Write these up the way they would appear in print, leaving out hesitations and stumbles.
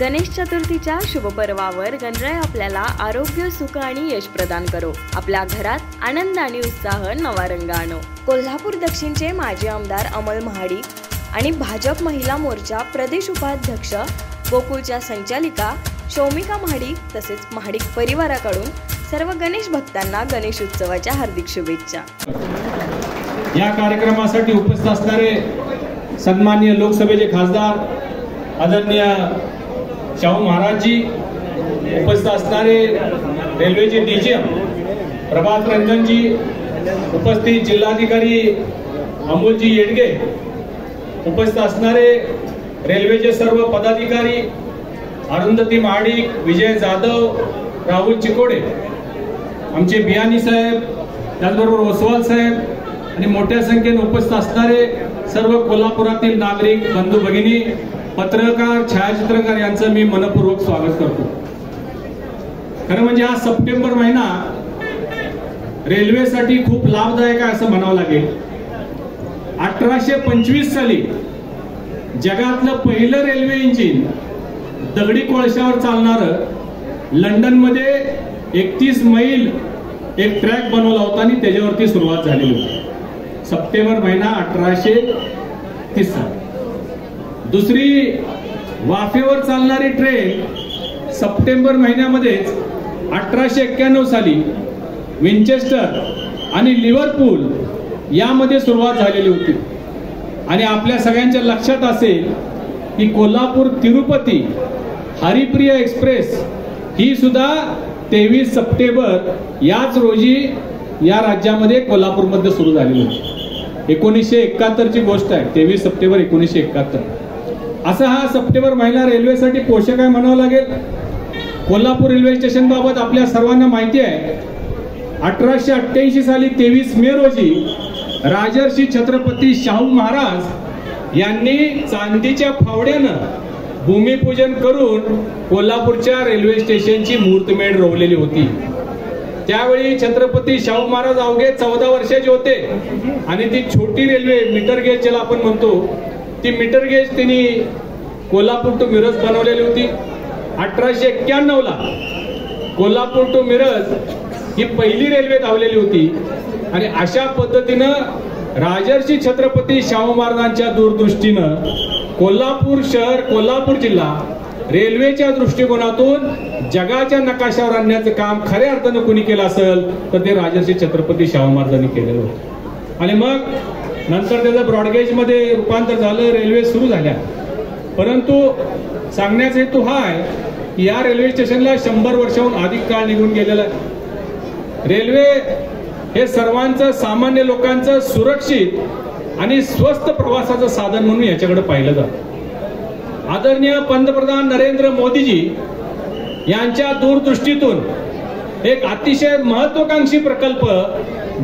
गणेश चतुर्थीच्या शुभपर्वावर गणराय आपल्याला आरोग्य, सुख आणि यश प्रदान करो. आपल्या घरात आनंद आणि उत्साह नवा रंग आणो. कोल्हापूर दक्षिणचे माजी आमदार अमल महाडिक आणि भाजप महिला मोर्चा प्रदेश उपाध्यक्ष गोकुळच्या संचालिका शौमिका महाडिक तसेच महाडिक परिवाराकडून सर्व गणेश भक्तांना गणेश उत्सवाच्या हार्दिक शुभेच्छा. या कार्यक्रमासाठी उपस्थित असणारे सन्माननीय लोकसभेचे खासदार आदरणीय शाहू महाराजजी, उपस्थित असणारे रेल्वेचे डीजीएम प्रभात रंजनजी, उपस्थित जिल्हाधिकारी अमोलजी येडगे, उपस्थित असणारे रेल्वेचे सर्व पदाधिकारी अरुंधती महाडिक, विजय जाधव, राहुल चिकोडे, आमचे बियानी साहेब, त्याचबरोबर ओसवाल साहेब आणि मोठ्या संख्येने उपस्थित असणारे सर्व कोल्हापुरातील नागरिक बंधू भगिनी, पत्रकार, छायाचित्रकार यांचं मी मनपूर्वक स्वागत करतो. खरं म्हणजे हा सप्टेंबर महिना रेल्वेसाठी खूप लाभदायक आहे असं म्हणावं लागेल. 1825 साली जगातलं पहिलं रेल्वे इंजिन दगडी कोळशावर चालणारं लंडनमध्ये 31 मैल एक ट्रॅक बनवला होता आणि त्याच्यावरती सुरुवात झालेली होती. सप्टेंबर महिना 1830 साली. दुसरी वाफेवर चालणारी ट्रेन सप्टेंबर महिन्यामध्येच 1891 साली विंचेस्टर आणि लिव्हरपूल यामध्ये सुरुवात झालेली होती. आणि आपल्या सगळ्यांच्या लक्षात असेल की कोल्हापूर तिरुपती हरिप्रिया एक्सप्रेस ही सुद्धा 23 सप्टेंबर याच रोजी या राज्यामध्ये कोल्हापूरमध्ये सुरू झालेली होती. 1971 ची गोष्ट आहे. 23 सप्टेंबर 1971. असा हा सप्टेंबर महिना रेल्वेसाठी पोषक आहे म्हणावं लागेल. कोल्हापूर रेल्वे स्टेशन बाबत आपल्या सर्वांना माहिती आहे. 1888 साली 23 मे रोजी राजर्षी छत्रपती शाहू महाराज यांनी चांदीच्या फावड्यानं भूमिपूजन करून कोल्हापूरच्या रेल्वे स्टेशनची मुहूर्तमेढ रोवलेली होती. त्यावेळी छत्रपती शाहू महाराज अवघे 14 वर्षाचे होते आणि ती छोटी रेल्वे मीटर गेज ज्याला आपण म्हणतो ती मीटर गेज त्यांनी कोल्हापूर टू मिरज बनवलेली होती. 1891 ला कोल्हापूर टू मिरज ही पहिली रेल्वे धावलेली होती. आणि अशा पद्धतीनं राजर्षी छत्रपती शाहू महाराजांच्या दूरदृष्टीनं कोल्हापूर शहर, कोल्हापूर जिल्हा रेल्वेच्या दृष्टिकोनातून जगाच्या नकाशावर आणण्याचं काम खऱ्या अर्थानं कोणी केलं असेल तर ते राजर्षी छत्रपती शाहू महाराजांनी केलेलं होतं. आणि मग नंतर त्याचं ब्रॉडगेज मध्ये रूपांतर झालं, रेल्वे सुरू झाल्या. परंतु सांगण्याचा हेतू हा आहे की या रेल्वे स्टेशनला 100 वर्षाहून अधिक काळ निघून गेलेला आहे. रेल्वे हे सर्वांचं, सामान्य लोकांचं सुरक्षित आणि स्वस्त प्रवासाचं साधन म्हणून याच्याकडे पाहिलं जातं. आदरणीय पंतप्रधान नरेंद्र मोदीजी यांच्या दूरदृष्टीतून एक अतिशय महत्वाकांक्षी प्रकल्प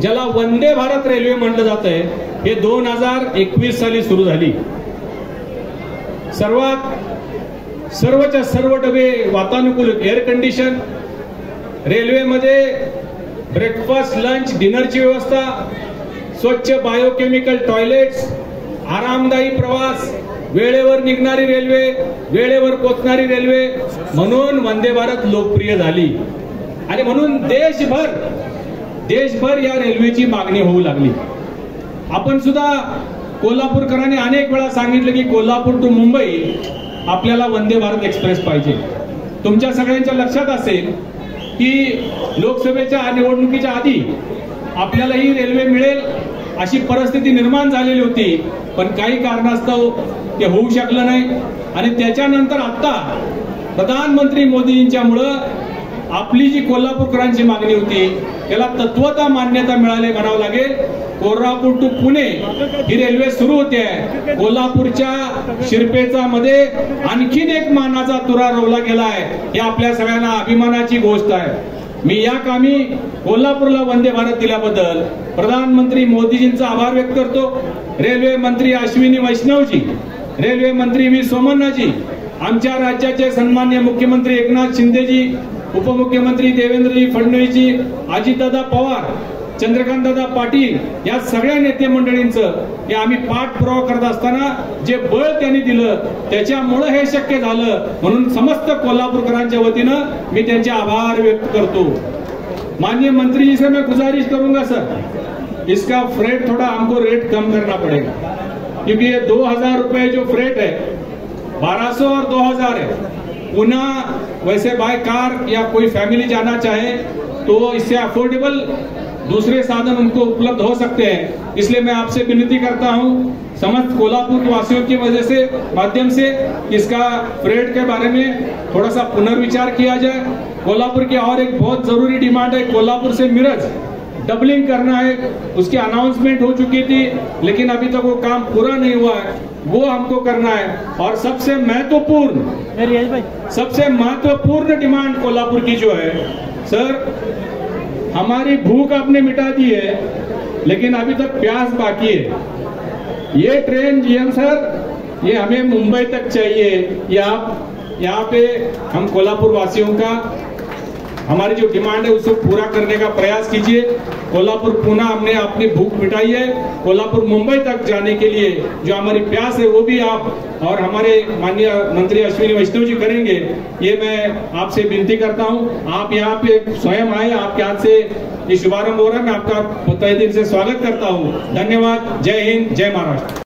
ज्याला वंदे भारत रेल्वे म्हटलं जातंय हे 2021 साली सुरू झाली. सर्वच्या सर्व डबे वातानुकूलित, एअर कंडिशन, रेल्वेमध्ये ब्रेकफास्ट, लंच, डिनरची व्यवस्था, स्वच्छ बायोकेमिकल टॉयलेट्स, आरामदायी प्रवास, वेळेवर निघणारी रेल्वे, वेळेवर पोहोचणारी रेल्वे म्हणून वंदे भारत लोकप्रिय झाली. आणि म्हणून देशभर या रेल्वेची मागणी होऊ लागली. आपण सुद्धा कोल्हापूरकरांनी अनेक वेळा सांगितलं की कोल्हापूर टू मुंबई आपल्याला वंदे भारत एक्सप्रेस पाहिजे. तुमच्या सगळ्यांच्या लक्षात असेल की लोकसभेच्या निवडणुकीच्या आधी आपल्याला ही रेल्वे मिळेल अशी परिस्थिती निर्माण झालेली होती. पण काही कारणास्तव ते होऊ शकलं नाही. आणि त्याच्यानंतर आता प्रधानमंत्री मोदींच्यामुळं आपली जी कोल्हापूरकरांची मागणी होती त्याला तत्वता मान्यता मिळाली म्हणावं लागेल. कोल्हापूर टू पुणे ही रेल्वे सुरू होते. कोल्हापूरच्या शिरपेचा मध्ये आणखीन एक मानाचा तुरा रोवला गेलाय. ही आपल्या सगळ्यांना अभिमानाची गोष्ट आहे. मी या कामी कोल्हापूरला वंदे भारत दिल्याबद्दल प्रधानमंत्री मोदीजींचा आभार व्यक्त करतो. रेल्वे मंत्री अश्विनी वैष्णवजी, रेल्वे मंत्री व्ही सोमन्नाजी, आमच्या राज्याचे सन्माननीय मुख्यमंत्री एकनाथ शिंदेजी, उपमुख्यमंत्री देवेंद्रजी फडणवीसजी, अजितदादा पवार चंद्रकांतदादा पाटील या सगळ्या नेते मंडळींचं हे आम्ही पाठपुरावा करत असताना जे बळ त्यांनी दिलं त्याच्यामुळे हे शक्य झालं, म्हणून समस्त कोल्हापूरकरांच्या वतीनं मी त्यांचे आभार व्यक्त करतो। माननीय मंत्री जी से मैं गुजारिश करूंगा सर, इसका फ्रेट थोड़ा हमको रेट कम करना पड़ेगा, क्योंकि ये 2000 रुपए जो फ्रेट है 1200 और 2000 है। पुनः वैसे बाय कार या कोई फैमिली जाना चाहे तो इससे अफोर्डेबल दूसरे साधन उनको उपलब्ध हो सकते हैं। इसलिए मैं आपसे विनती करता हूं समस्त कोल्हापुर वासियों की वजह से माध्यम से इसका फ्रेट के बारे में थोड़ा सा पुनर्विचार किया जाए। कोल्हापुर की और एक बहुत जरूरी डिमांड है, कोल्हापुर से मिरज डबलिंग करना है, उसकी अनाउंसमेंट हो चुकी थी लेकिन अभी तक वो काम पूरा नहीं हुआ है, वो हमको करना है। और सबसे महत्वपूर्ण डिमांड कोल्हापुर की जो है सर, हमारी भूख आपने मिटा दी है लेकिन अभी तक प्यास बाकी है। ये ट्रेन जीएम सर, ये हमें मुंबई तक चाहिए। ये आप यहाँ पे हम कोल्हापुर वासियों का हमारी जो डिमांड है उसको पूरा करने का प्रयास कीजिए। कोल्हापुर पुणे हमने अपनी भूख मिटाई है, कोल्हापुर मुंबई तक जाने के लिए जो हमारी प्यास है वो भी आप और हमारे माननीय मंत्री अश्विनी वैष्णव जी करेंगे, ये मैं आपसे विनती करता हूं। आप यहाँ पे स्वयं आए, आपके हाथ से ये शुभारंभ हो रहा है, मैं आपका तहे दिल से स्वागत करता हूं। धन्यवाद। जय हिंद, जय महाराष्ट्र।